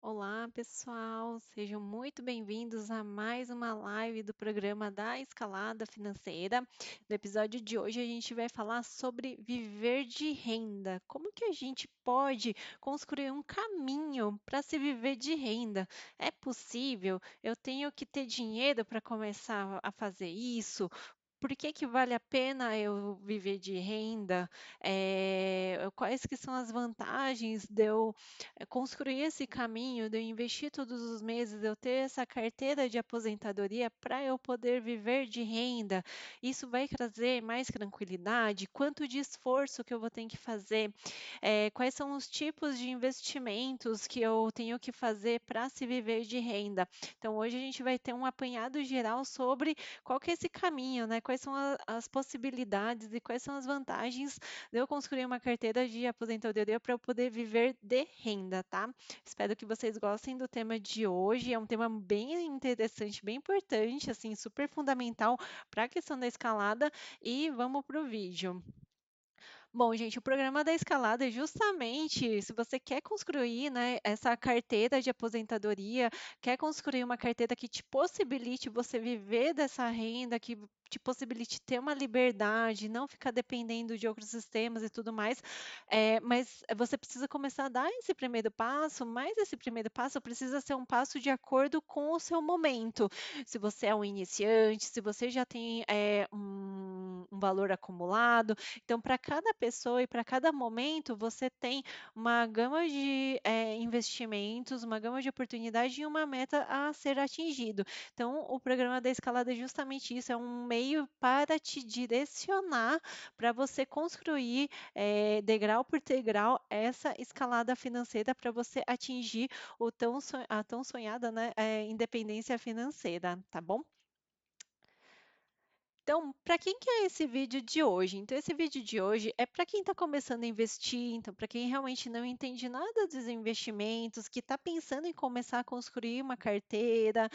Olá, pessoal, sejam muito bem-vindos a mais uma live do programa da Escalada Financeira. No episódio de hoje, a gente vai falar sobre viver de renda. Como que a gente pode construir um caminho para se viver de renda? É possível? Eu tenho que ter dinheiro para começar a fazer isso? Por que que vale a pena eu viver de renda? Quais que são as vantagens de eu construir esse caminho, de eu investir todos os meses, de eu ter essa carteira de aposentadoria para eu poder viver de renda? Isso vai trazer mais tranquilidade? Quanto de esforço que eu vou ter que fazer? Quais são os tipos de investimentos que eu tenho que fazer para se viver de renda? Então, hoje a gente vai ter um apanhado geral sobre qual que é esse caminho, né? Quais são as possibilidades e quais são as vantagens de eu construir uma carteira de aposentadoria para eu poder viver de renda, tá? Espero que vocês gostem do tema de hoje. É um tema bem interessante, bem importante, assim, super fundamental para a questão da escalada. E vamos para o vídeo. Bom, gente, o programa da escalada é justamente se você quer construir, né, essa carteira de aposentadoria, quer construir uma carteira que te possibilite você viver dessa renda, que te possibilite ter uma liberdade, não ficar dependendo de outros sistemas e tudo mais, mas você precisa começar a dar esse primeiro passo, mas esse primeiro passo precisa ser um passo de acordo com o seu momento. Se você é um iniciante, se você já tem um valor acumulado, então, para cada pessoa e para cada momento, você tem uma gama de investimentos, uma gama de oportunidade e uma meta a ser atingido. Então, o programa da escalada é justamente isso, é um meio para te direcionar para você construir degrau por degrau essa escalada financeira para você atingir a tão sonhada, né, independência financeira, tá bom? Então, para quem que é esse vídeo de hoje? Então, esse vídeo de hoje é para quem está começando a investir, então, para quem realmente não entende nada dos investimentos, que está pensando em começar a construir uma carteira,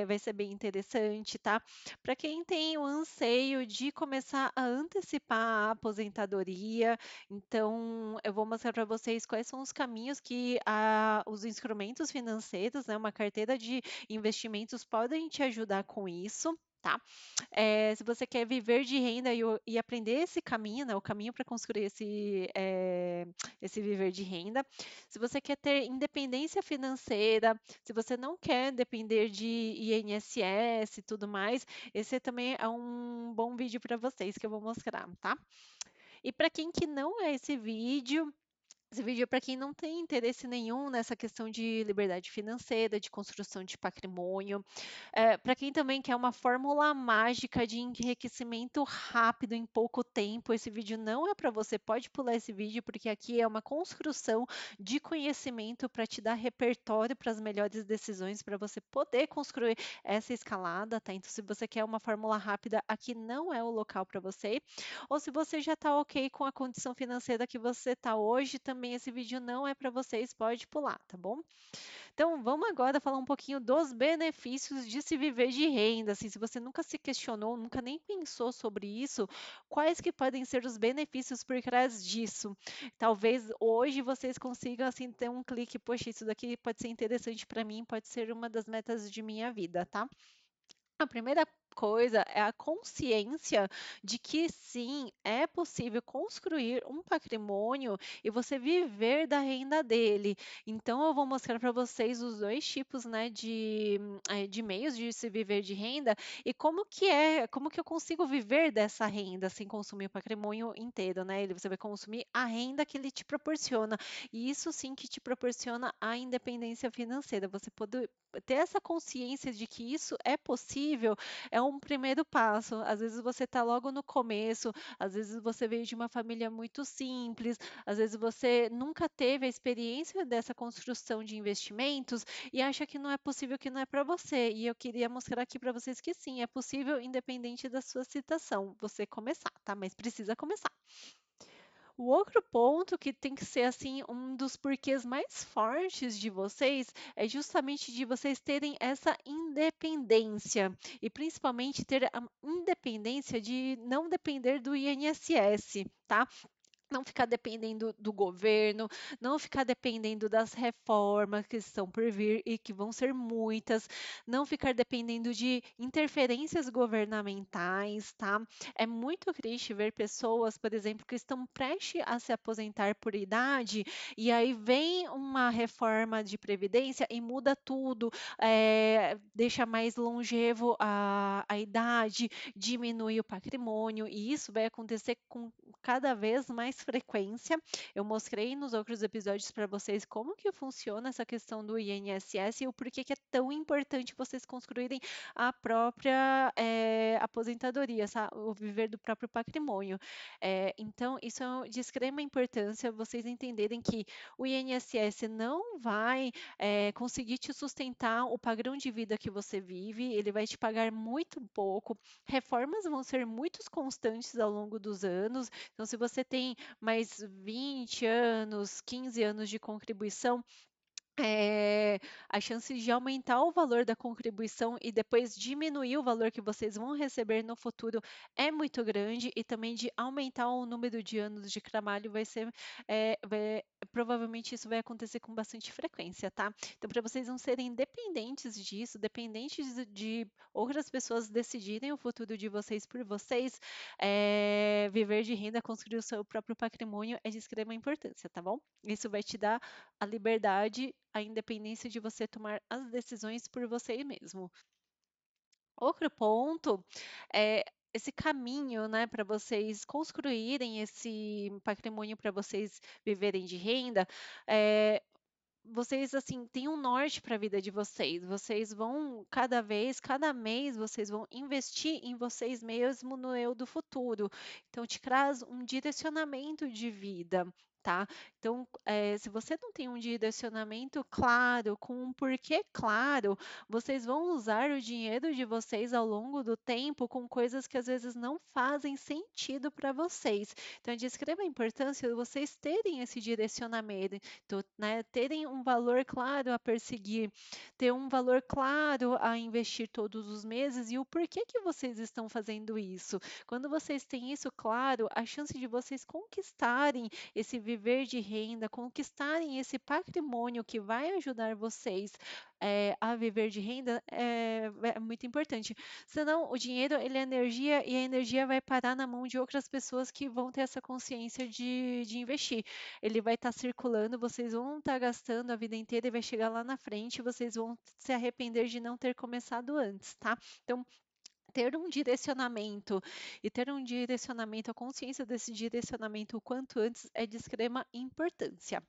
vai ser bem interessante, tá? Para quem tem o anseio de começar a antecipar a aposentadoria, então, eu vou mostrar para vocês quais são os caminhos que os instrumentos financeiros, né, uma carteira de investimentos podem te ajudar com isso. Tá? Se você quer viver de renda e aprender esse caminho, né, o caminho para construir esse viver de renda, se você quer ter independência financeira, se você não quer depender de INSS e tudo mais, esse também é um bom vídeo para vocês que eu vou mostrar, tá? E para quem que não é esse vídeo é para quem não tem interesse nenhum nessa questão de liberdade financeira, de construção de patrimônio, para quem também quer uma fórmula mágica de enriquecimento rápido em pouco tempo, esse vídeo não é para você. Pode pular esse vídeo, porque aqui é uma construção de conhecimento para te dar repertório para as melhores decisões, para você poder construir essa escalada, tá? Então, se você quer uma fórmula rápida, aqui não é o local para você. Ou se você já está ok com a condição financeira que você está hoje, também esse vídeo não é para vocês, pode pular, tá bom? Então, vamos agora falar um pouquinho dos benefícios de se viver de renda. Assim, se você nunca se questionou, nunca nem pensou sobre isso, quais que podem ser os benefícios por trás disso? Talvez hoje vocês consigam assim ter um clique, poxa, isso daqui pode ser interessante para mim, pode ser uma das metas de minha vida, tá? A primeira coisa é a consciência de que sim, é possível construir um patrimônio e você viver da renda dele. Então, eu vou mostrar para vocês os dois tipos, né, de meios de se viver de renda e como que eu consigo viver dessa renda sem consumir o patrimônio inteiro, né? Você vai consumir a renda que ele te proporciona. E isso sim que te proporciona a independência financeira. Você pode ter essa consciência de que isso é possível é um primeiro passo. Às vezes você está logo no começo, às vezes você veio de uma família muito simples, às vezes você nunca teve a experiência dessa construção de investimentos e acha que não é possível, que não é para você. E eu queria mostrar aqui para vocês que sim, é possível, independente da sua situação, você começar, tá? Mas precisa começar. O outro ponto que tem que ser assim um dos porquês mais fortes de vocês é justamente de vocês terem essa independência e principalmente ter a independência de não depender do INSS, tá? não ficar dependendo do governo, não ficar dependendo das reformas que estão por vir e que vão ser muitas, não ficar dependendo de interferências governamentais, tá? É muito triste ver pessoas, por exemplo, que estão prestes a se aposentar por idade e aí vem uma reforma de previdência e muda tudo, deixa mais longevo a idade, diminui o patrimônio, e isso vai acontecer com cada vez mais frequência. Eu mostrei nos outros episódios para vocês como que funciona essa questão do INSS e o porquê que é tão importante vocês construírem a própria aposentadoria, o viver do próprio patrimônio. Então, isso é de extrema importância vocês entenderem que o INSS não vai conseguir te sustentar o padrão de vida que você vive, ele vai te pagar muito pouco. Reformas vão ser muito constantes ao longo dos anos, então, se você tem mais 20 anos, 15 anos de contribuição, a chance de aumentar o valor da contribuição e depois diminuir o valor que vocês vão receber no futuro é muito grande, e também de aumentar o número de anos de trabalho vai ser, provavelmente isso vai acontecer com bastante frequência, tá? Então, para vocês não serem dependentes disso, dependentes de outras pessoas decidirem o futuro de vocês por vocês, viver de renda, construir o seu próprio patrimônio é de extrema importância, tá bom? Isso vai te dar a liberdade, a independência de você tomar as decisões por você mesmo. Outro ponto é esse caminho, né, para vocês construírem esse patrimônio para vocês viverem de renda, eh, vocês, assim, têm um norte para a vida de vocês. Vocês vão cada vez, cada mês, vocês vão investir em vocês mesmo no eu do futuro. Então, te traz um direcionamento de vida, tá? Então, se você não tem um direcionamento claro, com um porquê claro, vocês vão usar o dinheiro de vocês ao longo do tempo com coisas que às vezes não fazem sentido para vocês. Então, é de extrema importância vocês terem esse direcionamento, né, terem um valor claro a perseguir, ter um valor claro a investir todos os meses e o porquê que vocês estão fazendo isso. Quando vocês têm isso claro, a chance de vocês conquistarem esse viver de renda, conquistarem esse patrimônio que vai ajudar vocês a viver de renda é muito importante. Senão, o dinheiro ele é energia e a energia vai parar na mão de outras pessoas que vão ter essa consciência de investir. Ele vai estar circulando, vocês vão estar gastando a vida inteira e vai chegar lá na frente, vocês vão se arrepender de não ter começado antes, tá? Então, ter um direcionamento e ter um direcionamento, a consciência desse direcionamento o quanto antes é de extrema importância.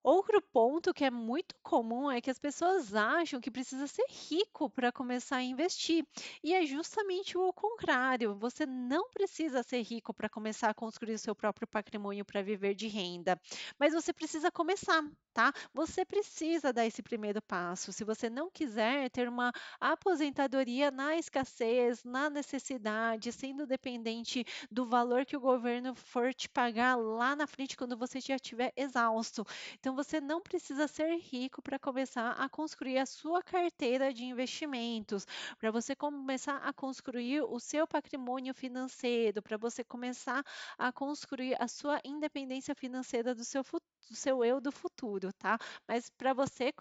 Outro ponto que é muito comum é que as pessoas acham que precisa ser rico para começar a investir. E é justamente o contrário. Você não precisa ser rico para começar a construir o seu próprio patrimônio para viver de renda. Mas você precisa começar, tá? Você precisa dar esse primeiro passo. Se você não quiser ter uma aposentadoria na escassez, na necessidade, sendo dependente do valor que o governo for te pagar lá na frente quando você já estiver exausto. Então, você não precisa ser rico para começar a construir a sua carteira de investimentos, para você começar a construir o seu patrimônio financeiro, para você começar a construir a sua independência financeira do seu eu do futuro, tá? Mas para você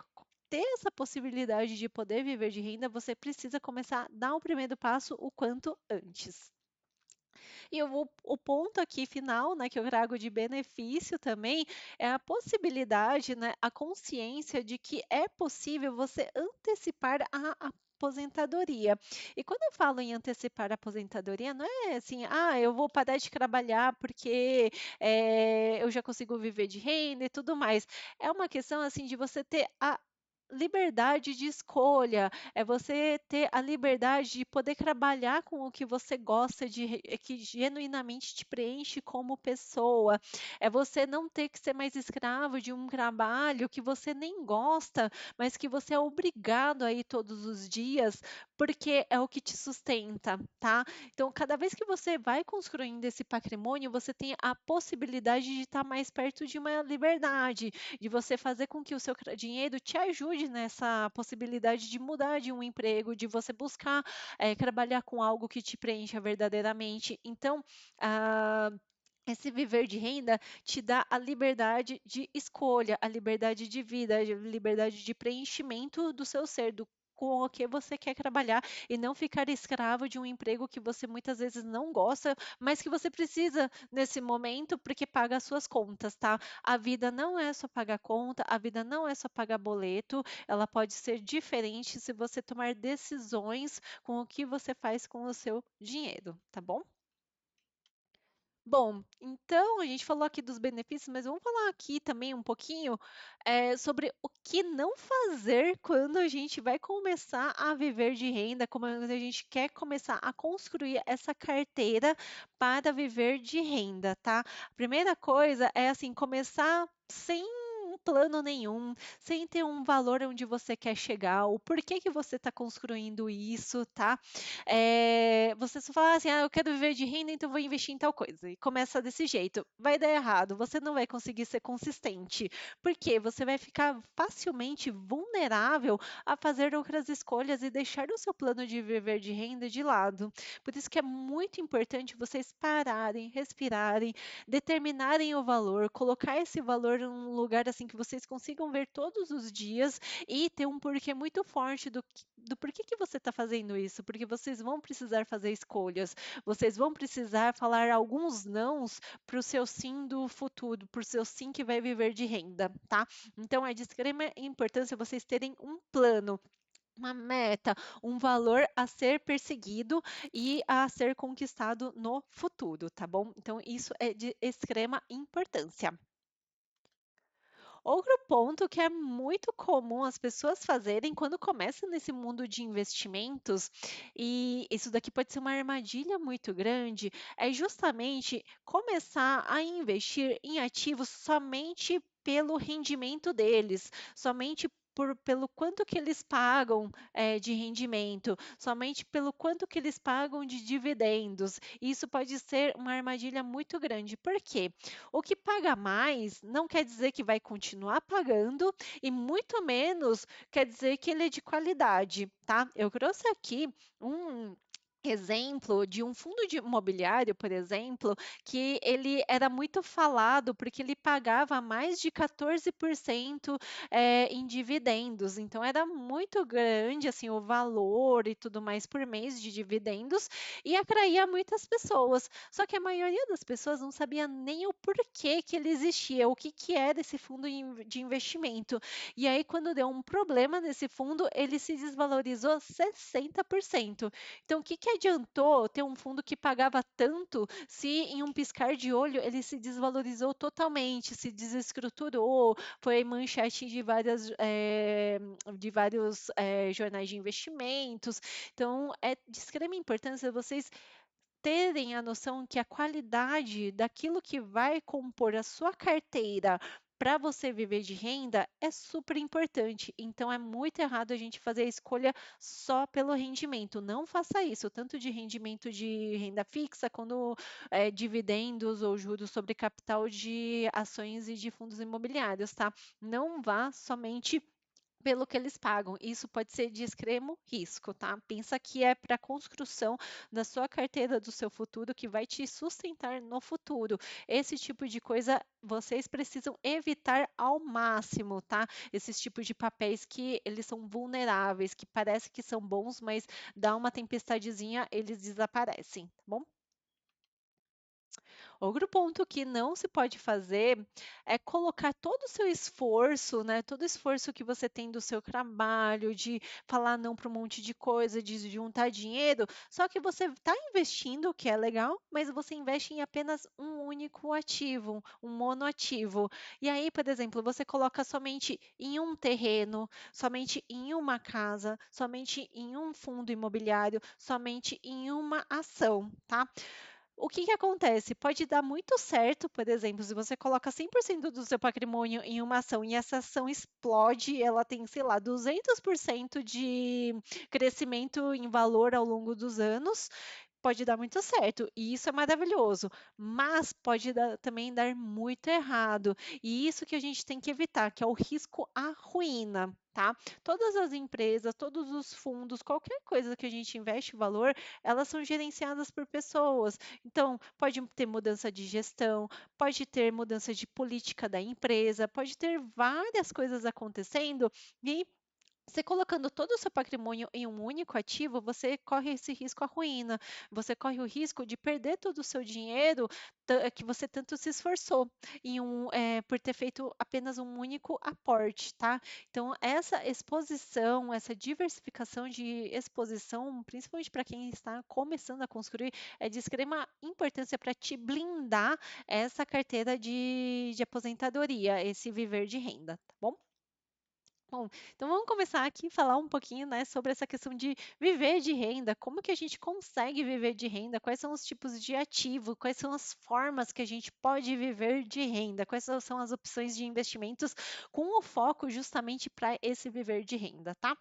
ter essa possibilidade de poder viver de renda, você precisa começar a dar o primeiro passo o quanto antes. E o ponto aqui final, né, que eu trago de benefício também, é a possibilidade, né, a consciência de que é possível você antecipar a aposentadoria. E quando eu falo em antecipar a aposentadoria, não é assim, eu vou parar de trabalhar porque eu já consigo viver de renda e tudo mais. É uma questão assim de você ter a liberdade de escolha, é você ter a liberdade de poder trabalhar com o que você gosta que genuinamente te preenche como pessoa. É você não ter que ser mais escravo de um trabalho que você nem gosta, mas que você é obrigado a ir todos os dias, porque é o que te sustenta, tá? Então, cada vez que você vai construindo esse patrimônio, você tem a possibilidade de estar mais perto de uma liberdade, de você fazer com que o seu dinheiro te ajude nessa possibilidade de mudar de um emprego, de você buscar trabalhar com algo que te preencha verdadeiramente. Então, ah, esse viver de renda te dá a liberdade de escolha, a liberdade de vida, a liberdade de preenchimento do seu ser, do com o que você quer trabalhar e não ficar escravo de um emprego que você muitas vezes não gosta, mas que você precisa nesse momento porque paga as suas contas, tá? A vida não é só pagar conta, a vida não é só pagar boleto, ela pode ser diferente se você tomar decisões com o que você faz com o seu dinheiro, tá bom? Bom, então a gente falou aqui dos benefícios, mas vamos falar aqui também um pouquinho sobre o que não fazer quando a gente vai começar a viver de renda, quando a gente quer começar a construir essa carteira para viver de renda, tá? A primeira coisa é assim, começar sem um plano nenhum, sem ter um valor onde você quer chegar, o porquê que você está construindo isso, tá? Você só fala assim: "Ah, eu quero viver de renda, então vou investir em tal coisa", e começa desse jeito. Vai dar errado, você não vai conseguir ser consistente, porque você vai ficar facilmente vulnerável a fazer outras escolhas e deixar o seu plano de viver de renda de lado. Por isso que é muito importante vocês pararem, respirarem, determinarem o valor, colocar esse valor em um lugar assim que vocês consigam ver todos os dias e ter um porquê muito forte do porquê que você está fazendo isso, porque vocês vão precisar fazer escolhas, vocês vão precisar falar alguns nãos para o seu sim do futuro, para o seu sim que vai viver de renda, tá? Então é de extrema importância vocês terem um plano. Uma meta, um valor a ser perseguido e a ser conquistado no futuro, tá bom? Então, isso é de extrema importância. Outro ponto que é muito comum as pessoas fazerem quando começam nesse mundo de investimentos, e isso daqui pode ser uma armadilha muito grande, é justamente começar a investir em ativos somente pelo rendimento deles, somente pelo quanto que eles pagam de rendimento, somente pelo quanto que eles pagam de dividendos. Isso pode ser uma armadilha muito grande. Por quê? O que paga mais não quer dizer que vai continuar pagando e muito menos quer dizer que ele é de qualidade, tá? Eu trouxe aqui um exemplo de um fundo de imobiliário, por exemplo, que ele era muito falado porque ele pagava mais de 14% em dividendos. Então era muito grande assim o valor e tudo mais por mês de dividendos e atraía muitas pessoas. Só que a maioria das pessoas não sabia nem o porquê que ele existia, o que que era esse fundo de investimento. E aí, quando deu um problema nesse fundo, ele se desvalorizou 60%. Então, o que que adiantou ter um fundo que pagava tanto se em um piscar de olho ele se desvalorizou totalmente, se desestruturou, foi manchete de vários jornais de investimentos. Então, é de extrema importância vocês terem a noção que a qualidade daquilo que vai compor a sua carteira para você viver de renda é super importante. Então é muito errado a gente fazer a escolha só pelo rendimento. Não faça isso, tanto de rendimento de renda fixa, quando dividendos ou juros sobre capital de ações e de fundos imobiliários, tá? Não vá somente pelo que eles pagam. Isso pode ser de extremo risco, tá? Pensa que é para a construção da sua carteira do seu futuro que vai te sustentar no futuro. Esse tipo de coisa vocês precisam evitar ao máximo, tá? Esses tipos de papéis que eles são vulneráveis, que parece que são bons, mas dá uma tempestadezinha, eles desaparecem, tá bom? Outro ponto que não se pode fazer é colocar todo o seu esforço, né, todo o esforço que você tem do seu trabalho, de falar não para um monte de coisa, de juntar dinheiro, só que você está investindo, o que é legal, mas você investe em apenas um único ativo, um monoativo. E aí, por exemplo, você coloca somente em um terreno, somente em uma casa, somente em um fundo imobiliário, somente em uma ação, tá? O que que acontece? Pode dar muito certo, por exemplo, se você coloca 100% do seu patrimônio em uma ação e essa ação explode, ela tem, sei lá, 200% de crescimento em valor ao longo dos anos. pode dar muito certo, e isso é maravilhoso, mas pode também dar muito errado. E isso que a gente tem que evitar, que é o risco à ruína, tá? Todas as empresas, todos os fundos, qualquer coisa que a gente investe valor, elas são gerenciadas por pessoas. Então, pode ter mudança de gestão, pode ter mudança de política da empresa, pode ter várias coisas acontecendo e você colocando todo o seu patrimônio em um único ativo, você corre esse risco à ruína. Você corre o risco de perder todo o seu dinheiro que você tanto se esforçou por ter feito apenas um único aporte, tá? Então, essa exposição, essa diversificação de exposição, principalmente para quem está começando a construir, é de extrema importância para te blindar essa carteira de aposentadoria, esse viver de renda, tá bom? Bom, então vamos começar aqui a falar um pouquinho, né, sobre essa questão de viver de renda, como que a gente consegue viver de renda, quais são os tipos de ativo, quais são as formas que a gente pode viver de renda, quais são as opções de investimentos com o foco justamente para esse viver de renda, tá?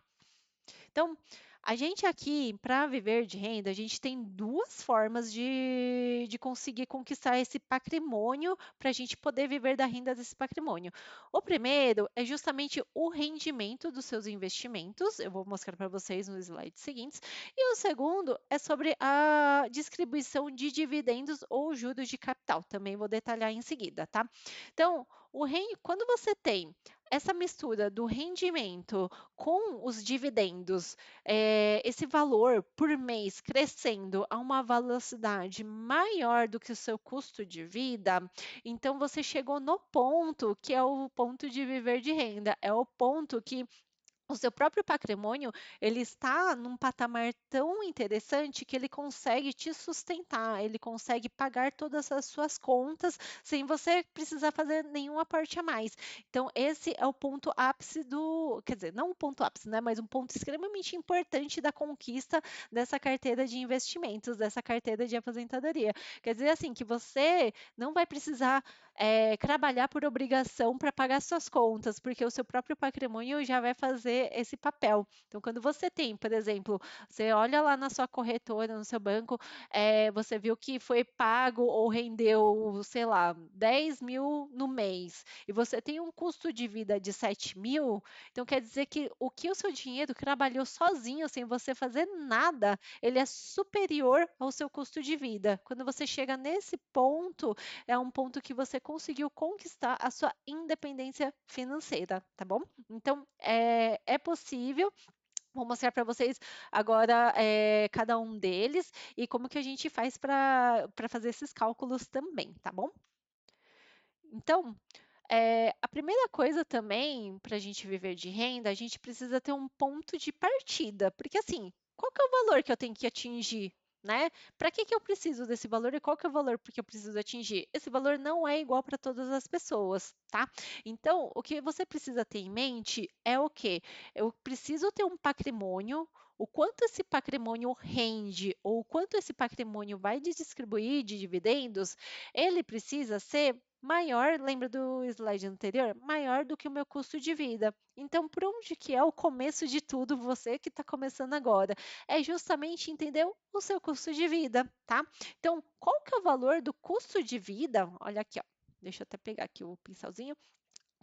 Então, a gente aqui, para viver de renda, a gente tem duas formas de conseguir conquistar esse patrimônio para a gente poder viver da renda desse patrimônio. O primeiro é justamente o rendimento dos seus investimentos, eu vou mostrar para vocês nos slides seguintes, e o segundo é sobre a distribuição de dividendos ou juros de capital, também vou detalhar em seguida, tá? Então, quando você tem essa mistura do rendimento com os dividendos, esse valor por mês crescendo a uma velocidade maior do que o seu custo de vida, então você chegou no ponto que é o ponto de viver de renda, é o ponto que o seu próprio patrimônio, ele está num patamar tão interessante que ele consegue te sustentar, ele consegue pagar todas as suas contas sem você precisar fazer nenhum aporte a mais. Então, esse é o ponto ápice quer dizer, não o ponto ápice, né, mas um ponto extremamente importante da conquista dessa carteira de investimentos, dessa carteira de aposentadoria. Quer dizer, assim, que você não vai precisar trabalhar por obrigação para pagar suas contas, porque o seu próprio patrimônio já vai fazer esse papel. Então, quando você tem, por exemplo, você olha lá na sua corretora, no seu banco, você viu que foi pago ou rendeu, sei lá, 10 mil no mês, e você tem um custo de vida de 7 mil, então quer dizer que o que o seu dinheiro trabalhou sozinho, sem você fazer nada, ele é superior ao seu custo de vida. Quando você chega nesse ponto, é um ponto que você conseguiu conquistar a sua independência financeira, tá bom? Então, é possível. Vou mostrar para vocês agora cada um deles e como que a gente faz para fazer esses cálculos também, tá bom? Então, a primeira coisa também para a gente viver de renda, a gente precisa ter um ponto de partida, porque assim, qual que é o valor que eu tenho que atingir, né? Para que eu preciso desse valor e qual que é o valor que eu preciso atingir? Esse valor não é igual para todas as pessoas, tá? Então, o que você precisa ter em mente é o quê? Eu preciso ter um patrimônio, o quanto esse patrimônio rende ou o quanto esse patrimônio vai distribuir de dividendos, ele precisa ser maior, lembra do slide anterior? Maior do que o meu custo de vida. Então, por onde que é o começo de tudo, você que está começando agora? É justamente entender o seu custo de vida, tá? Então, qual que é o valor do custo de vida? Olha aqui, ó. Deixa eu até pegar aqui o pincelzinho.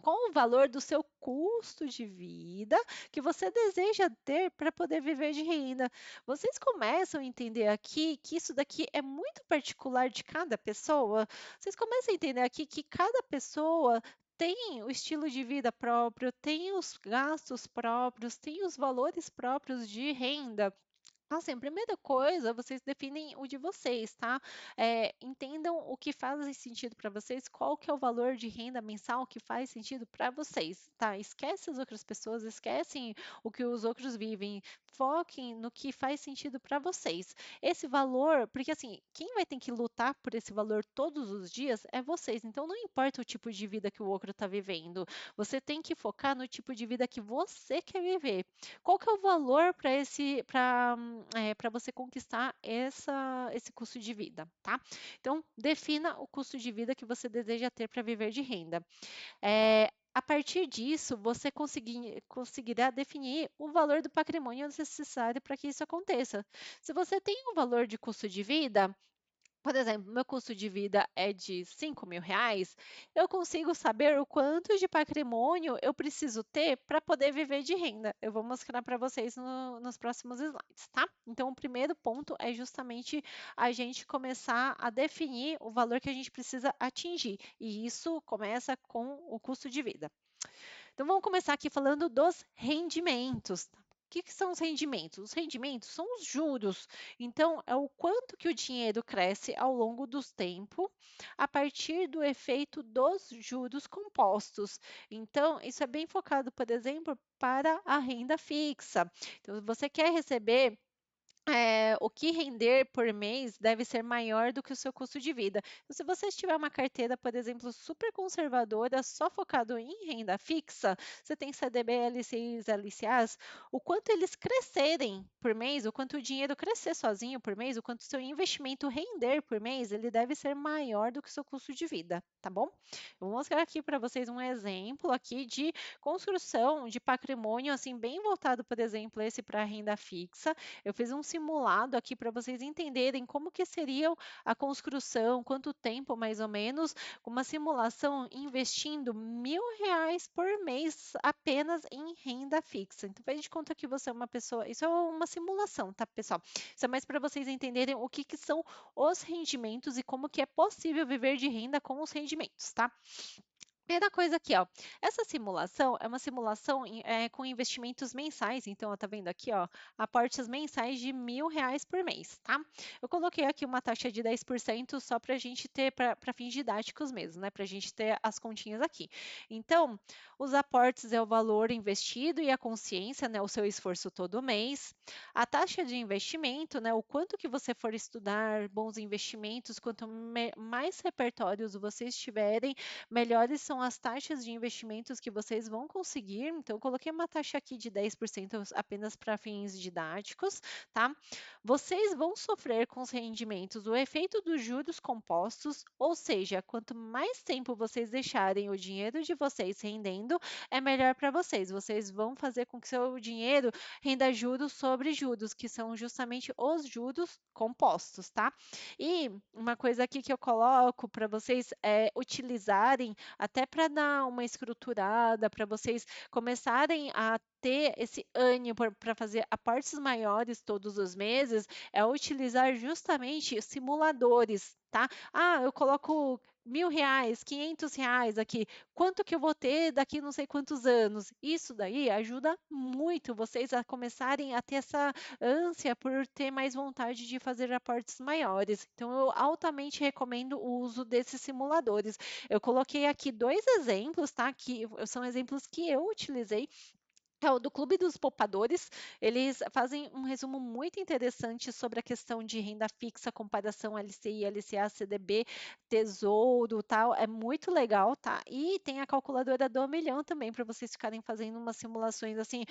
Qual o valor do seu custo de vida que você deseja ter para poder viver de renda? Vocês começam a entender aqui que isso daqui é muito particular de cada pessoa? Vocês começam a entender aqui que cada pessoa tem o estilo de vida próprio, tem os gastos próprios, tem os valores próprios de renda. Assim, a primeira coisa, vocês definem o de vocês, tá? Entendam o que faz sentido para vocês, qual que é o valor de renda mensal que faz sentido para vocês, tá? Esquece as outras pessoas, esquecem o que os outros vivem, foquem no que faz sentido para vocês. Esse valor, porque assim, quem vai ter que lutar por esse valor todos os dias é vocês, então não importa o tipo de vida que o outro está vivendo, você tem que focar no tipo de vida que você quer viver. Qual que é o valor para você conquistar esse custo de vida, tá? Então, defina o custo de vida que você deseja ter para viver de renda. A partir disso, você conseguirá definir o valor do patrimônio necessário para que isso aconteça. Se você tem um valor de custo de vida, por exemplo, meu custo de vida é de R$ 5.000, eu consigo saber o quanto de patrimônio eu preciso ter para poder viver de renda. Eu vou mostrar para vocês nos próximos slides, tá? Então, o primeiro ponto é justamente a gente começar a definir o valor que a gente precisa atingir, e isso começa com o custo de vida. Então, vamos começar aqui falando dos rendimentos. O que são os rendimentos? Os rendimentos são os juros. Então, é o quanto que o dinheiro cresce ao longo do tempo a partir do efeito dos juros compostos. Então, isso é bem focado, por exemplo, para a renda fixa. Então, você quer receber o que render por mês deve ser maior do que o seu custo de vida. Então, se você tiver uma carteira, por exemplo, super conservadora, só focado em renda fixa, você tem CDB, LCIs, LCAs, o quanto eles crescerem por mês, o quanto o dinheiro crescer sozinho por mês, o quanto o seu investimento render por mês, ele deve ser maior do que o seu custo de vida, tá bom? Eu vou mostrar aqui para vocês um exemplo aqui de construção de patrimônio, assim, bem voltado, por exemplo, esse para renda fixa. Eu fiz um simulado aqui para vocês entenderem como que seria a construção, quanto tempo mais ou menos, uma simulação investindo R$ 1.000 por mês apenas em renda fixa. Então, faz de conta que você é uma pessoa. Isso é uma simulação, tá, pessoal? Isso é mais para vocês entenderem o que, que são os rendimentos e como que é possível viver de renda com os rendimentos, tá? Primeira coisa aqui, ó. Essa simulação é uma simulação com investimentos mensais. Então, ó, tá vendo aqui, ó, aportes mensais de R$ 1.000 por mês, tá? Eu coloquei aqui uma taxa de 10% só para a gente ter, para fins didáticos mesmo, né? Para a gente ter as continhas aqui. Então, os aportes é o valor investido e a consciência, né? O seu esforço todo mês. A taxa de investimento, né? O quanto que você for estudar bons investimentos, quanto mais repertórios vocês tiverem, melhores são as taxas de investimentos que vocês vão conseguir. Então, eu coloquei uma taxa aqui de 10% apenas para fins didáticos, tá? Vocês vão sofrer com os rendimentos o efeito dos juros compostos, ou seja, quanto mais tempo vocês deixarem o dinheiro de vocês rendendo, é melhor para vocês. Vocês vão fazer com que seu dinheiro renda juros sobre juros, que são justamente os juros compostos, tá? E uma coisa aqui que eu coloco para vocês utilizarem até para dar uma estruturada, para vocês começarem a ter esse ânimo para fazer aportes maiores todos os meses, é utilizar justamente simuladores, tá? Ah, eu coloco R$ 1.000, R$ 500 aqui. Quanto que eu vou ter daqui não sei quantos anos? Isso daí ajuda muito vocês a começarem a ter essa ânsia por ter mais vontade de fazer aportes maiores. Então, eu altamente recomendo o uso desses simuladores. Eu coloquei aqui dois exemplos, tá? Que são exemplos que eu utilizei. É o do Clube dos Poupadores. Eles fazem um resumo muito interessante sobre a questão de renda fixa, comparação LCI, LCA, CDB, Tesouro, tal. É muito legal, tá? E tem a calculadora do milhão também, para vocês ficarem fazendo umas simulações assim,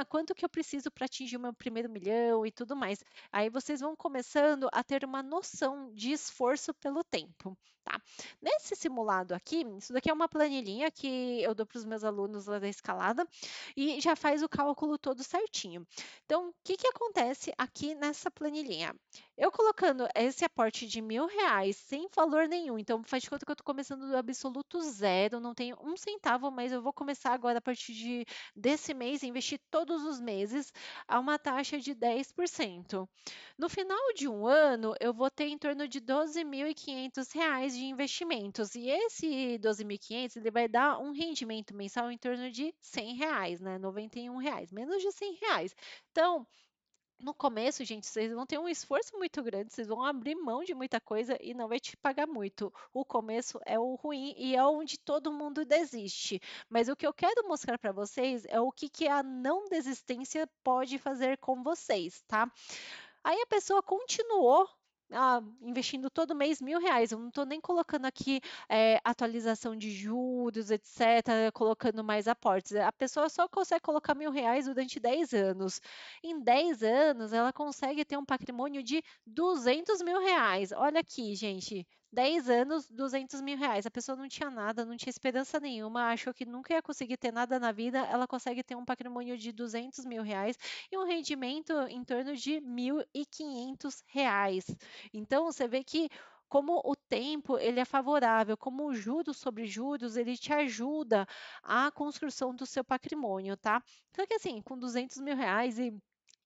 quanto que eu preciso para atingir o meu primeiro milhão e tudo mais. Aí vocês vão começando a ter uma noção de esforço pelo tempo, tá? Nesse simulado aqui, isso daqui é uma planilhinha que eu dou para os meus alunos lá da escalada, e já faz o cálculo todo certinho. Então, o que, que acontece aqui nessa planilhinha? Eu colocando esse aporte de R$ 1.000 sem valor nenhum, então faz de conta que eu estou começando do absoluto zero, não tenho um centavo, mas eu vou começar agora a partir desse mês, investir todos os meses a uma taxa de 10%. No final de um ano, eu vou ter em torno de R$ 12.500 de investimentos, e esse 12.500 ele vai dar um rendimento mensal em torno de R$ 100, né? R$ 91, menos de R$ 100. Então, no começo, gente, vocês vão ter um esforço muito grande, vocês vão abrir mão de muita coisa e não vai te pagar muito. O começo é o ruim e é onde todo mundo desiste. Mas o que eu quero mostrar para vocês é o que, que a não desistência pode fazer com vocês, tá? Aí a pessoa continuou investindo todo mês R$ 1.000. Eu não estou nem colocando aqui atualização de juros, etc., colocando mais aportes. A pessoa só consegue colocar R$ 1.000 durante 10 anos. Em 10 anos, ela consegue ter um patrimônio de R$ 200.000. Olha aqui, gente. 10 anos, R$ 200.000. A pessoa não tinha nada, não tinha esperança nenhuma, achou que nunca ia conseguir ter nada na vida, ela consegue ter um patrimônio de R$ 200.000 e um rendimento em torno de R$ 1.500. Então, você vê que como o tempo ele é favorável, como o juros sobre juros, ele te ajuda a construção do seu patrimônio, tá? Então, que assim, com R$ 200.000 e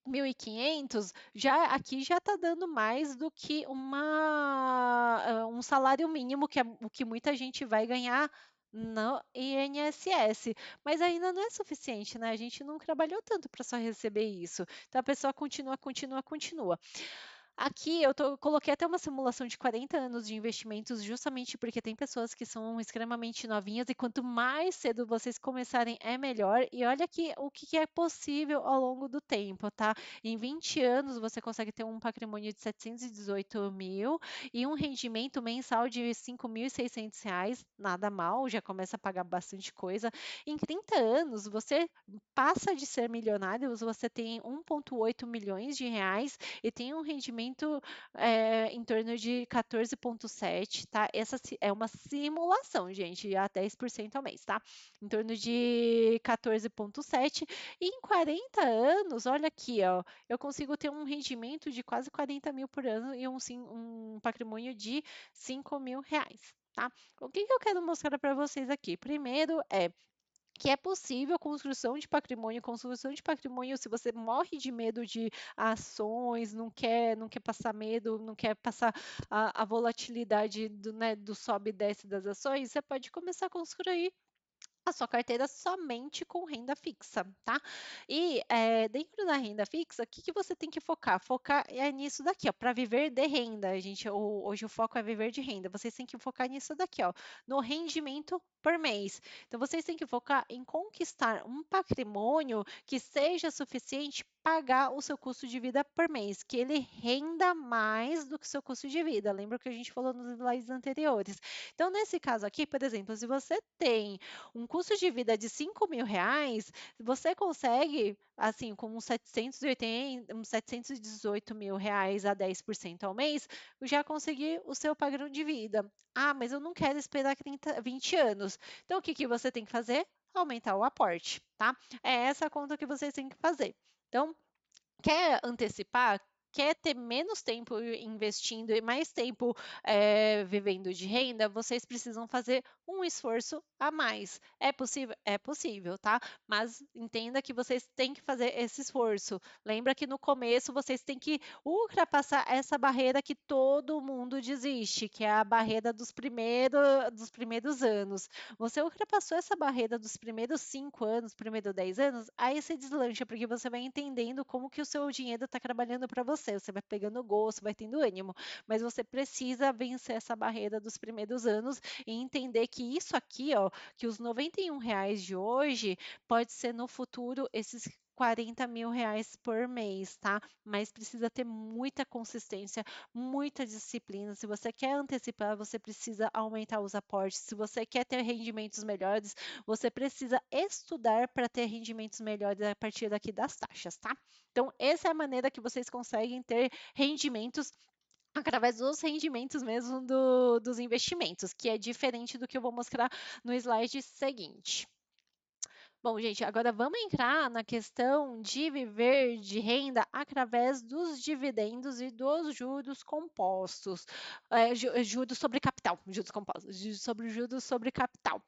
1.500, já aqui já está dando mais do que um salário mínimo, que é o que muita gente vai ganhar no INSS. Mas ainda não é suficiente, né? A gente não trabalhou tanto para só receber isso. Então a pessoa continua, continua, continua. Aqui coloquei até uma simulação de 40 anos de investimentos, justamente porque tem pessoas que são extremamente novinhas e quanto mais cedo vocês começarem é melhor. E olha aqui o que é possível ao longo do tempo, tá? Em 20 anos você consegue ter um patrimônio de 718 mil e um rendimento mensal de R$ 5.600, nada mal, já começa a pagar bastante coisa. Em 30 anos você passa de ser milionário, você tem 1,8 milhões de reais e tem um rendimento em torno de 14,7, tá? Essa é uma simulação, gente, a 10% ao mês, tá? Em torno de 14,7 e em 40 anos, olha aqui, ó, eu consigo ter um rendimento de quase 40 mil por ano e um patrimônio de R$ 5.000, tá? O que eu quero mostrar para vocês aqui? Primeiro que é possível construção de patrimônio se você morre de medo de ações, não quer passar medo, não quer passar a volatilidade do sobe e desce das ações, você pode começar a construir a sua carteira somente com renda fixa, tá? E dentro da renda fixa, o que você tem que focar? Focar nisso daqui, ó, para viver de renda. Gente, hoje o foco é viver de renda. Vocês têm que focar nisso daqui, ó, no rendimento por mês. Então, vocês têm que focar em conquistar um patrimônio que seja suficiente pagar o seu custo de vida por mês, que ele renda mais do que o seu custo de vida. Lembra que a gente falou nos slides anteriores? Então, nesse caso aqui, por exemplo, se você tem um custo de vida de R$ 5.000, você consegue, assim, com uns 718 mil reais a 10% ao mês, já conseguir o seu padrão de vida. Ah, mas eu não quero esperar 20 anos. Então, o que você tem que fazer? Aumentar o aporte, tá? É essa a conta que vocês têm que fazer. Então, quer antecipar? Quer ter menos tempo investindo e mais tempo vivendo de renda? Vocês precisam fazer um esforço a mais. É possível? É possível, tá? Mas entenda que vocês têm que fazer esse esforço. Lembra que no começo vocês têm que ultrapassar essa barreira que todo mundo desiste, que é a barreira dos primeiros anos. Você ultrapassou essa barreira dos primeiros 5 anos, primeiros 10 anos, aí você deslancha, porque você vai entendendo como que o seu dinheiro está trabalhando para você. Você vai pegando gosto, vai tendo ânimo. Mas você precisa vencer essa barreira dos primeiros anos e entender que isso aqui, ó, que os R$ 91 de hoje pode ser no futuro esses R$ 40.000 por mês, tá? Mas precisa ter muita consistência, muita disciplina. Se você quer antecipar, você precisa aumentar os aportes. Se você quer ter rendimentos melhores, você precisa estudar para ter rendimentos melhores a partir daqui das taxas, tá? Então, essa é a maneira que vocês conseguem ter rendimentos através dos rendimentos mesmo dos investimentos, que é diferente do que eu vou mostrar no slide seguinte. Bom, gente, agora vamos entrar na questão de viver de renda através dos dividendos e dos juros compostos. Juros sobre capital, juros compostos, juros sobre capital.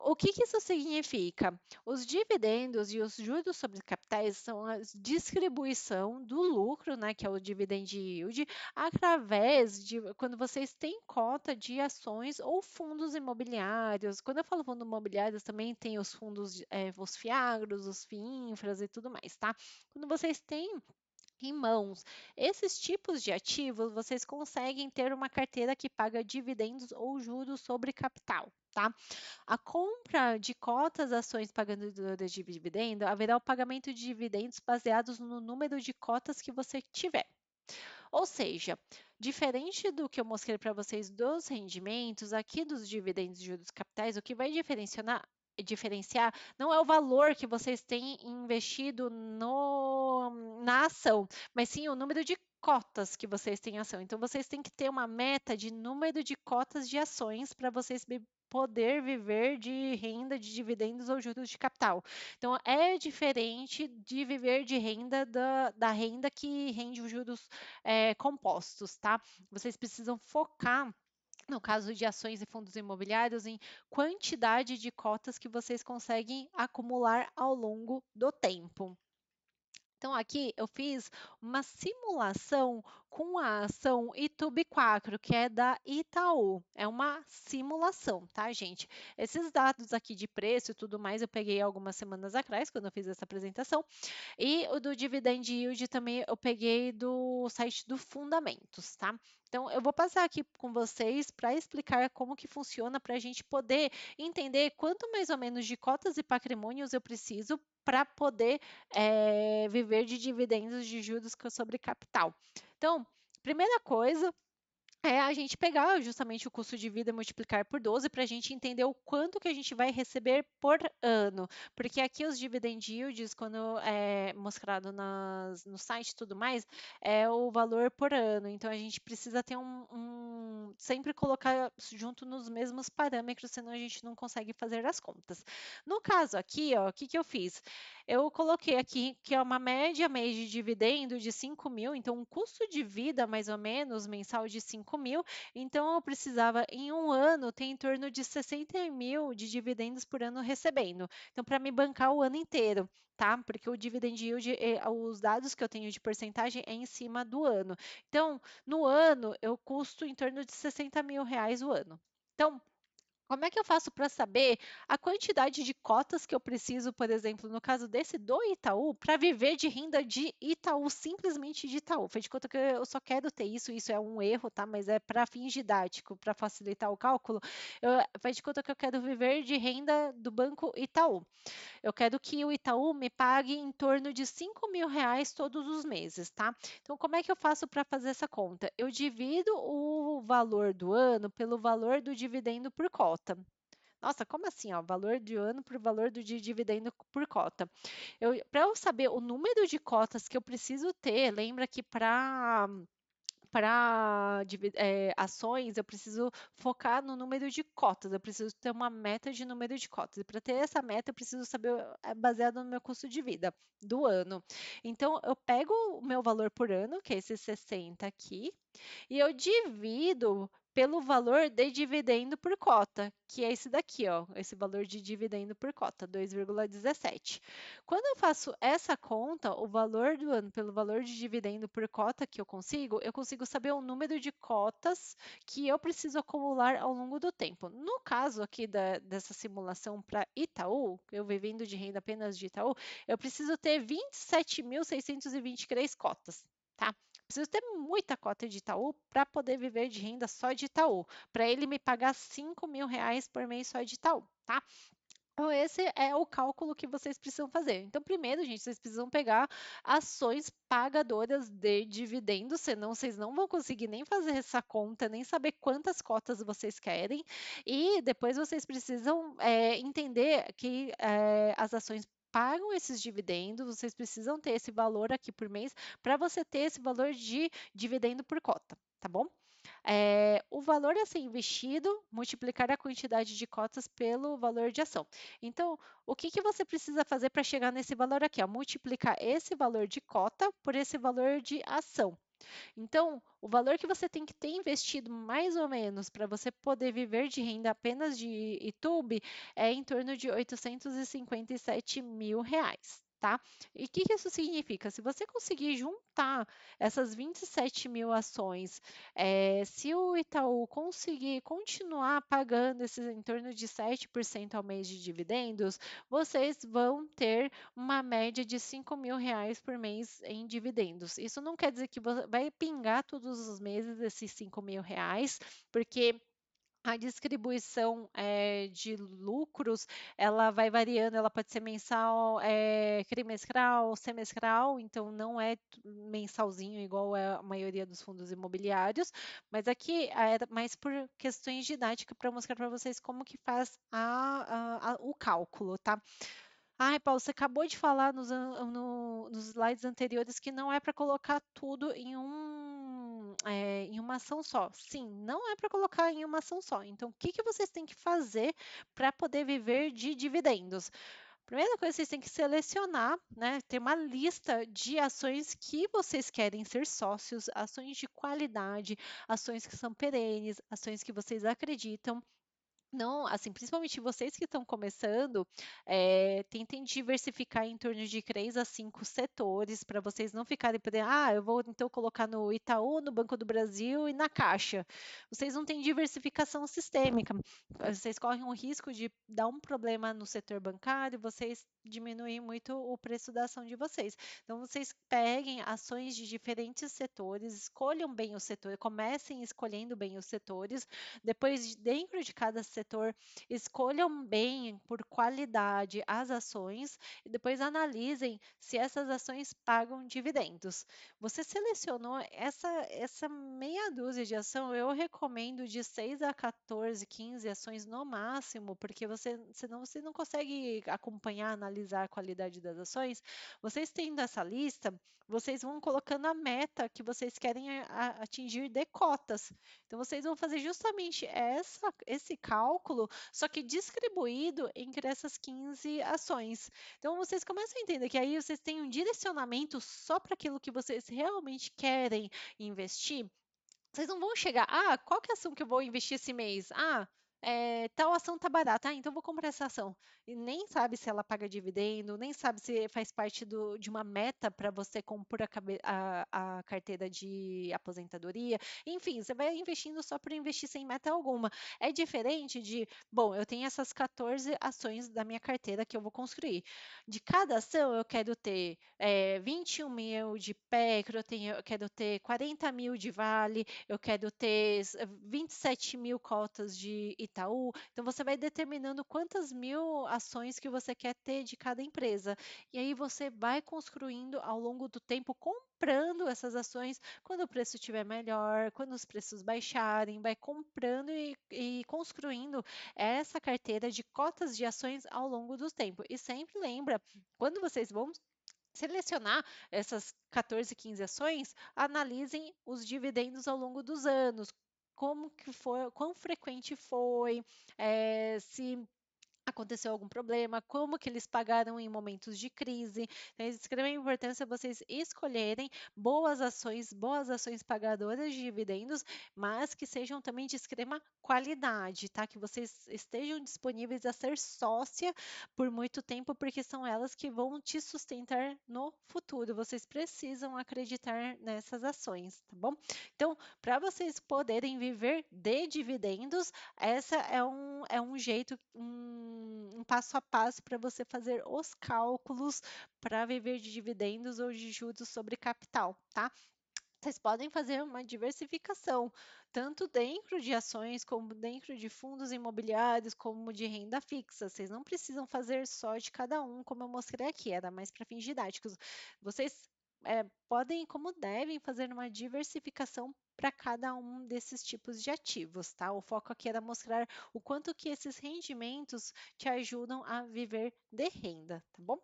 O que isso significa? Os dividendos e os juros sobre capitais são a distribuição do lucro, né, que é o dividend yield, através de quando vocês têm cota de ações ou fundos imobiliários. Quando eu falo fundos imobiliários, também tem os fundos, os FIAGROS, os FIINFRAs e tudo mais, tá? Quando vocês têm em mãos esses tipos de ativos, vocês conseguem ter uma carteira que paga dividendos ou juros sobre capital, tá? A compra de cotas ações pagadoras de dividendo, haverá o pagamento de dividendos baseados no número de cotas que você tiver. Ou seja, diferente do que eu mostrei para vocês dos rendimentos, aqui dos dividendos e juros capitais, o que vai diferenciar não é o valor que vocês têm investido na ação, mas sim o número de cotas que vocês têm ação. Então, vocês têm que ter uma meta de número de cotas de ações para vocês poder viver de renda de dividendos ou juros de capital. Então, é diferente de viver de renda da renda que rende os juros compostos, tá? Vocês precisam focar no caso de ações e fundos imobiliários, em quantidade de cotas que vocês conseguem acumular ao longo do tempo. Então, aqui eu fiz uma simulação com a ação Itube 4, que é da Itaú. É uma simulação, tá, gente? Esses dados aqui de preço e tudo mais eu peguei algumas semanas atrás, quando eu fiz essa apresentação. E o do Dividend Yield também eu peguei do site do Fundamentos, tá? Então, eu vou passar aqui com vocês para explicar como que funciona para a gente poder entender quanto mais ou menos de cotas e patrimônios eu preciso para poder viver de dividendos de juros sobre capital. Então, primeira coisa, é a gente pegar justamente o custo de vida e multiplicar por 12 para a gente entender o quanto que a gente vai receber por ano. Porque aqui os dividend yields, quando é mostrado no site e tudo mais, é o valor por ano. Então a gente precisa ter sempre colocar junto nos mesmos parâmetros, senão a gente não consegue fazer as contas. No caso aqui, ó, o que eu fiz? Eu coloquei aqui que é uma média mês de dividendo de 5 mil, então um custo de vida mais ou menos mensal de 5 mil, então eu precisava em um ano ter em torno de 60 mil de dividendos por ano recebendo. Então, para me bancar o ano inteiro, tá? Porque o dividend yield, os dados que eu tenho de porcentagem é em cima do ano. Então, no ano, eu custo em torno de 60 mil reais o ano. Então, como é que eu faço para saber a quantidade de cotas que eu preciso, por exemplo, no caso desse do Itaú, para viver de renda de Itaú, simplesmente de Itaú? Faz de conta que eu só quero ter isso é um erro, tá? Mas é para fins didático, para facilitar o cálculo. Faz de conta que eu quero viver de renda do Banco Itaú. Eu quero que o Itaú me pague em torno de 5 mil reais todos os meses, tá? Então, como é que eu faço para fazer essa conta? Eu divido o valor do ano pelo valor do dividendo por cota. Nossa, como assim, ó? Valor de ano por valor do dividendo por cota. Para eu saber o número de cotas que eu preciso ter, lembra que para ações, eu preciso focar no número de cotas, eu preciso ter uma meta de número de cotas. E para ter essa meta, eu preciso saber, baseado no meu custo de vida do ano. Então, eu pego o meu valor por ano, que é esse 60 aqui, e eu divido pelo valor de dividendo por cota, que é esse daqui, ó, esse valor de dividendo por cota, 2,17. Quando eu faço essa conta, o valor do ano pelo valor de dividendo por cota que eu consigo saber o número de cotas que eu preciso acumular ao longo do tempo. No caso aqui dessa simulação para Itaú, eu vivendo de renda apenas de Itaú, eu preciso ter 27.623 cotas, tá? Preciso ter muita cota de Itaú para poder viver de renda só de Itaú, para ele me pagar 5 mil reais por mês só de Itaú, tá? Então, esse é o cálculo que vocês precisam fazer. Então, primeiro, gente, vocês precisam pegar ações pagadoras de dividendos, senão vocês não vão conseguir nem fazer essa conta, nem saber quantas cotas vocês querem. E depois vocês precisam entender que as ações pagam esses dividendos, vocês precisam ter esse valor aqui por mês para você ter esse valor de dividendo por cota, tá bom? O valor a ser investido, multiplicar a quantidade de cotas pelo valor de ação. Então, o que você precisa fazer para chegar nesse valor aqui? Ó, multiplicar esse valor de cota por esse valor de ação. Então, o valor que você tem que ter investido mais ou menos para você poder viver de renda apenas de YouTube é em torno de 857 mil reais. Tá? E o que isso significa? Se você conseguir juntar essas 27 mil ações, se o Itaú conseguir continuar pagando esses em torno de 7% ao mês de dividendos, vocês vão ter uma média de 5 mil reais por mês em dividendos. Isso não quer dizer que vai pingar todos os meses esses 5 mil reais, porque a distribuição de lucros, ela vai variando, ela pode ser mensal, trimestral, semestral, então não é mensalzinho igual é a maioria dos fundos imobiliários, mas aqui é mais por questões didáticas para mostrar para vocês como que faz o cálculo, tá? Ai, Paulo, você acabou de falar nos slides anteriores que não é para colocar tudo em uma ação só. Sim, não é para colocar em uma ação só. Então, o que que vocês têm que fazer para poder viver de dividendos? Primeira coisa, vocês têm que selecionar, né? Ter uma lista de ações que vocês querem ser sócios, ações de qualidade, ações que são perenes, ações que vocês acreditam. Não, assim, principalmente vocês que estão começando, tentem diversificar em torno de 3 a 5 setores para vocês não ficarem podendo, eu vou então colocar no Itaú, no Banco do Brasil e na Caixa. Vocês não têm diversificação sistêmica. Vocês correm o risco de dar um problema no setor bancário, vocês diminuir muito o preço da ação de vocês. Então, vocês peguem ações de diferentes setores, escolham bem o setor, comecem escolhendo bem os setores, depois, dentro de cada setor, escolham bem por qualidade as ações e depois analisem se essas ações pagam dividendos. Você selecionou essa meia dúzia de ação, eu recomendo de 6 a 14, 15 ações no máximo, porque senão você não consegue acompanhar, analisar a qualidade das ações. Vocês tendo essa lista, vocês vão colocando a meta que vocês querem atingir de cotas. Então, vocês vão fazer justamente esse cálculo, só que distribuído entre essas 15 ações. Então, vocês começam a entender que aí vocês têm um direcionamento só para aquilo que vocês realmente querem investir. Vocês não vão chegar, qual que é a ação que eu vou investir esse mês? Tal ação tá barata, então vou comprar essa ação. E nem sabe se ela paga dividendo, nem sabe se faz parte de uma meta para você compor a carteira de aposentadoria. Enfim, você vai investindo só por investir sem meta alguma. É diferente de, bom, eu tenho essas 14 ações da minha carteira que eu vou construir. De cada ação eu quero ter 21 mil de Pecro, eu quero ter 40 mil de Vale, eu quero ter 27 mil cotas de Itaú. Então, você vai determinando quantas mil ações que você quer ter de cada empresa. E aí você vai construindo ao longo do tempo, comprando essas ações quando o preço estiver melhor, quando os preços baixarem, vai comprando e construindo essa carteira de cotas de ações ao longo do tempo. E sempre lembra, quando vocês vão selecionar essas 14, 15 ações, analisem os dividendos ao longo dos anos, como que foi, quão frequente foi, se aconteceu algum problema, como que eles pagaram em momentos de crise. Então, é de extrema importância vocês escolherem boas ações pagadoras de dividendos, mas que sejam também de extrema qualidade, tá? Que vocês estejam disponíveis a ser sócia por muito tempo, porque são elas que vão te sustentar no futuro. Vocês precisam acreditar nessas ações, tá bom? Então, para vocês poderem viver de dividendos, essa é um jeito, um passo a passo para você fazer os cálculos para viver de dividendos ou de juros sobre capital, tá? Vocês podem fazer uma diversificação, tanto dentro de ações, como dentro de fundos imobiliários, como de renda fixa. Vocês não precisam fazer só de cada um, como eu mostrei aqui, era mais para fins didáticos. Vocês podem, como devem, fazer uma diversificação para cada um desses tipos de ativos, tá? O foco aqui era mostrar o quanto que esses rendimentos te ajudam a viver de renda, tá bom?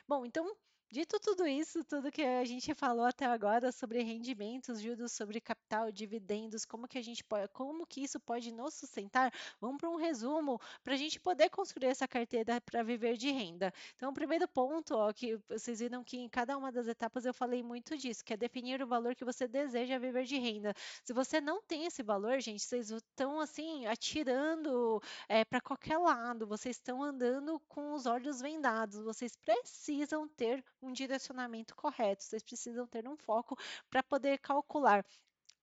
Bom, então, dito tudo isso, tudo que a gente falou até agora sobre rendimentos, juros sobre capital, dividendos, como que isso pode nos sustentar, vamos para um resumo para a gente poder construir essa carteira para viver de renda. Então, o primeiro ponto, ó, que vocês viram que em cada uma das etapas eu falei muito disso, que é definir o valor que você deseja viver de renda. Se você não tem esse valor, gente, vocês estão assim atirando para qualquer lado, vocês estão andando com os olhos vendados, vocês precisam ter um direcionamento correto, vocês precisam ter um foco para poder calcular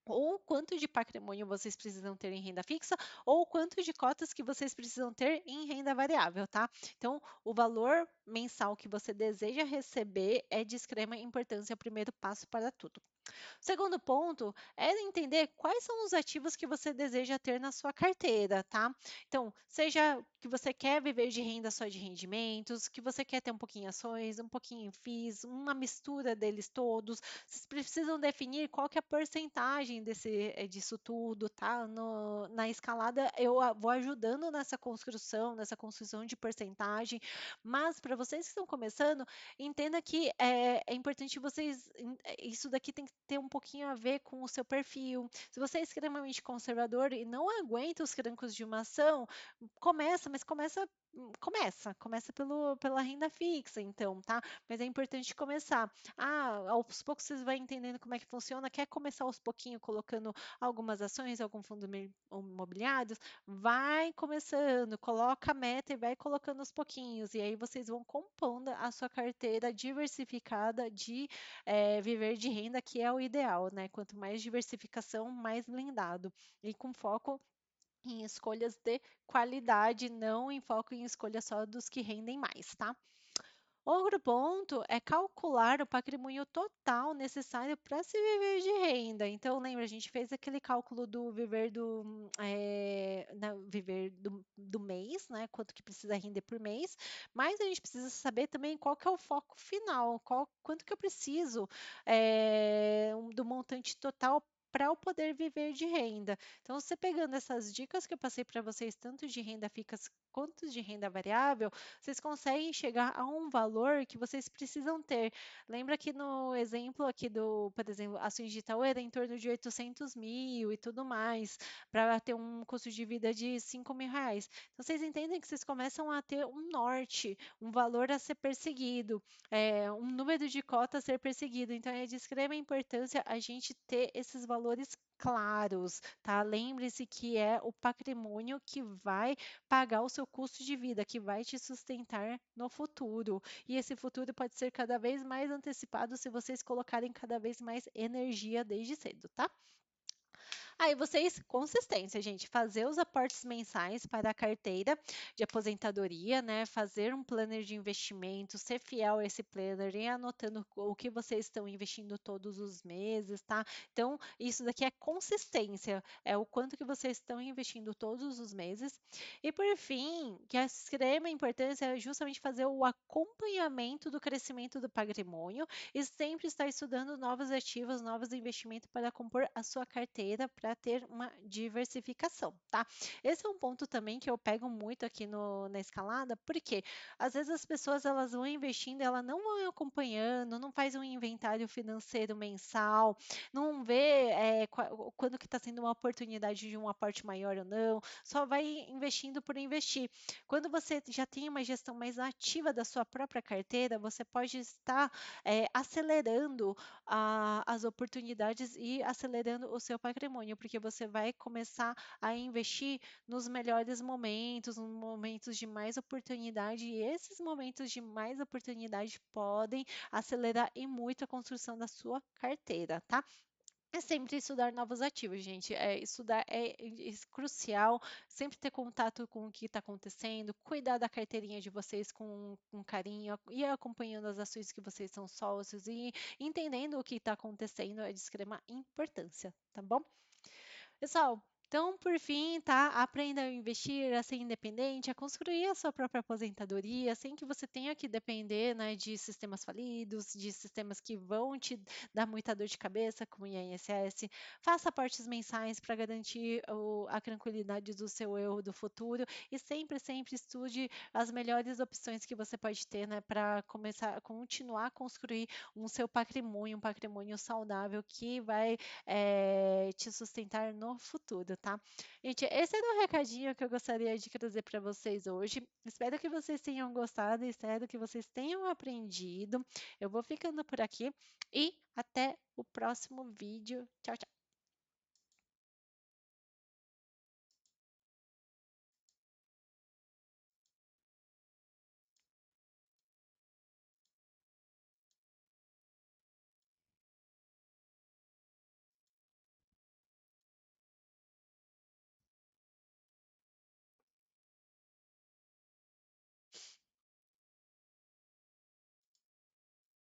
ou quanto de patrimônio vocês precisam ter em renda fixa, ou quanto de cotas que vocês precisam ter em renda variável, tá? Então, o valor mensal que você deseja receber é de extrema importância, é o primeiro passo para tudo. Segundo ponto é entender quais são os ativos que você deseja ter na sua carteira, tá? Então, seja que você quer viver de renda só de rendimentos, que você quer ter um pouquinho em ações, um pouquinho em FIIs, uma mistura deles todos. Vocês precisam definir qual que é a porcentagem disso tudo, tá? Na escalada, vou ajudando nessa construção de porcentagem, mas para vocês que estão começando, entenda que é importante vocês. Isso daqui tem que ter um pouquinho a ver com o seu perfil. Se você é extremamente conservador e não aguenta os trancos de uma ação, começa, mas começa pela renda fixa, então, tá? Mas é importante começar. Ah, aos poucos vocês vão entendendo como é que funciona. Quer começar aos pouquinhos colocando algumas ações, algum fundo imobiliário? Vai começando, coloca a meta e vai colocando aos pouquinhos. E aí vocês vão compondo a sua carteira diversificada de viver de renda, que é o ideal, né? Quanto mais diversificação, mais blindado. E com foco em escolhas de qualidade, não em foco em escolha só dos que rendem mais, tá? Outro ponto é calcular o patrimônio total necessário para se viver de renda. Então, lembra, a gente fez aquele cálculo do viver viver do mês, né? Quanto que precisa render por mês, mas a gente precisa saber também qual que é o foco final, quanto que eu preciso do montante total para eu poder viver de renda. Então, você pegando essas dicas que eu passei para vocês, tanto de renda fixa quanto de renda variável, vocês conseguem chegar a um valor que vocês precisam ter. Lembra que no exemplo aqui por exemplo, ações de Itaú era em torno de 800 mil e tudo mais, para ter um custo de vida de 5 mil reais. Então, vocês entendem que vocês começam a ter um norte, um valor a ser perseguido, um número de cotas a ser perseguido. Então, é de extrema importância a gente ter esses valores claros, tá? Lembre-se que é o patrimônio que vai pagar o seu custo de vida, que vai te sustentar no futuro. E esse futuro pode ser cada vez mais antecipado se vocês colocarem cada vez mais energia desde cedo, tá? Aí vocês, consistência, gente, fazer os aportes mensais para a carteira de aposentadoria, né? Fazer um planner de investimento, ser fiel a esse planner e anotando o que vocês estão investindo todos os meses, tá? Então, isso daqui é consistência, é o quanto que vocês estão investindo todos os meses. E por fim, que é de extrema importância é justamente fazer o acompanhamento do crescimento do patrimônio e sempre estar estudando novos ativos, novos investimentos para compor a sua carteira para ter uma diversificação, tá? Esse é um ponto também que eu pego muito aqui na escalada, porque às vezes as pessoas elas vão investindo, elas não vão acompanhando, não faz um inventário financeiro mensal, não vê quando que está sendo uma oportunidade de um aporte maior ou não, só vai investindo por investir. Quando você já tem uma gestão mais ativa da sua própria carteira, você pode estar acelerando as oportunidades e acelerando o seu patrimônio, porque você vai começar a investir nos melhores momentos, nos momentos de mais oportunidade, e esses momentos de mais oportunidade podem acelerar e muito a construção da sua carteira, tá? É sempre estudar novos ativos, gente. Estudar é crucial, sempre ter contato com o que está acontecendo, cuidar da carteirinha de vocês com carinho, ir acompanhando as ações que vocês são sócios e entendendo o que está acontecendo é de extrema importância, tá bom? Pessoal, então, por fim, tá? Aprenda a investir, a ser independente, a construir a sua própria aposentadoria, sem que você tenha que depender, né, de sistemas falidos, de sistemas que vão te dar muita dor de cabeça, como o INSS. Faça aportes mensais para garantir a tranquilidade do seu eu do futuro e sempre, sempre estude as melhores opções que você pode ter, né, para começar a continuar a construir seu patrimônio, um patrimônio saudável que vai te sustentar no futuro, tá? Gente, esse era o recadinho que eu gostaria de trazer para vocês hoje. Espero que vocês tenham gostado, espero que vocês tenham aprendido. Eu vou ficando por aqui e até o próximo vídeo. Tchau, tchau.